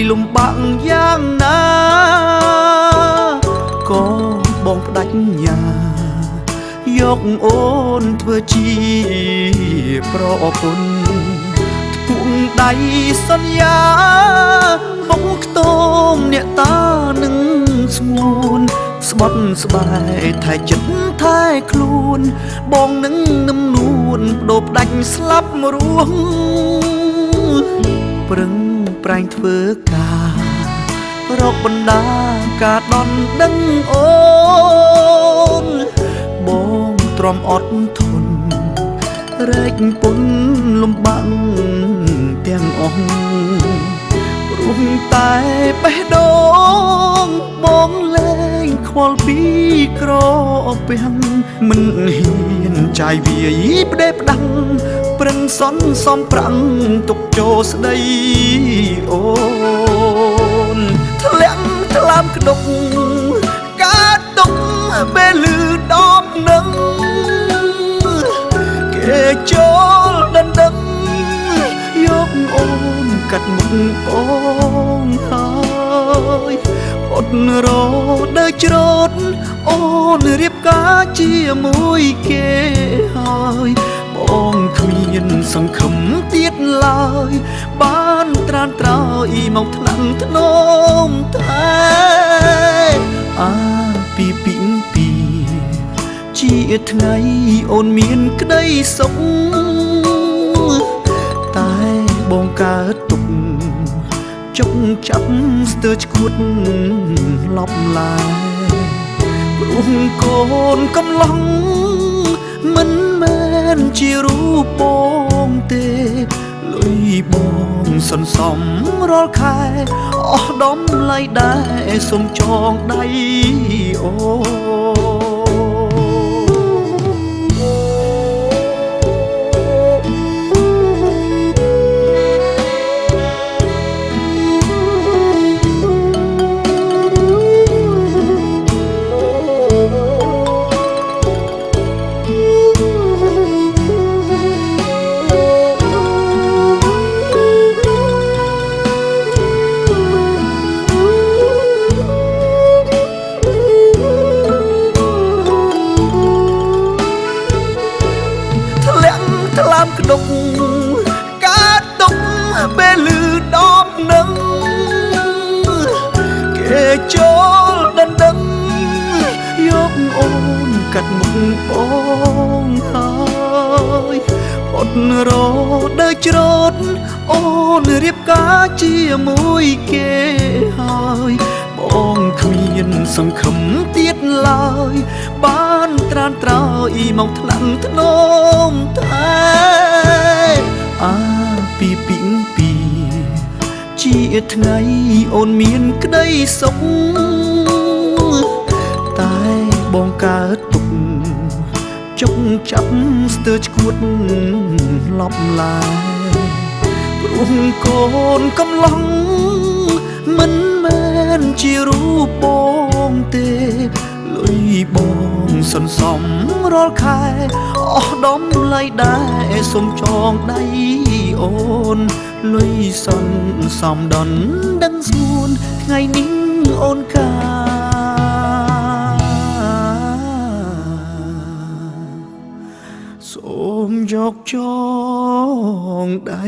លំបាក់យ៉ាងណាក៏បងផ្ដាច់ញាយកអូនធ្វើជាប្រពន្ធពួងដៃសន្យាបងខ្ទមអ្នកតានឹងស្ងួនស្បត់ស្បែកថែចិត្តថែខ្លួនបងនឹងនឹមនួនបដូរផ្ដាច់ស្លាប់រស់ប្រឹងប្រែងធ្វើការរកបណ្ដាការដន់ដឹងអូនបងទ្រាំអត់ធន់រែកពុនលំបាក់ទាំងអស់ព្រោះតែបេះដូងបងលែងខ្វល់ពីក្រពះមិនហ៊ានចាយវាយផ្ដេផ្ដាំងប្រឹងសន់សំប្រាំងទុកចូលស្ដីអូនធ្លាក់ថ្លើមក្តុកកើតទុកពេលលឺដំនឹងគេចូលដណ្ដឹងយកអូនកាត់មុខបងហើយអត់រដើរច្រូតអូនរៀបការជាមួយគេហើយបងគ្មានសង្ឃឹមទៀតឡើយបានត្រានត្រោយមកថ្នាក់ធ្នមតែអាពីជាថ្ងៃអូនមានក្តីសុខតែបងកើតទុកចុកចាប់ស្ទើរឈួតលប់ឡាយព្រោះកូនកំឡុងមិនមែនជារូបបងទេលុយបងសន្សំរាល់ខែអស់ដំឡៃដែរសុំចងដៃអូថ្លើមក្តុកកើតទុកពេលលឺដំនឹងគេចូលដណ្ដឹងយកអូនកាត់មុខបងហើយអត់រដើរច្រូតអូនរៀបការជាមួយគេហើយបងគ្មានសង្ឃឹមទៀតឡើយបានត្រានត្រោយមកថ្នាក់ធ្នមតែអាពីជាថ្ងៃអូនមានក្តីសុខតែបងកើតទុកចុកចាប់ស្ទើរឈួតលប់ឡាយព្រោះកូនកំឡុងមិនមែនជារូបបងទេលុយបងសន្សំរាល់ខែអស់ដំឡៃដែរសុំចងដៃអូនលុយសន្សំដន់ដឹងស្ងួនថ្ងៃនេះអូនកាសូមយកចងដៃ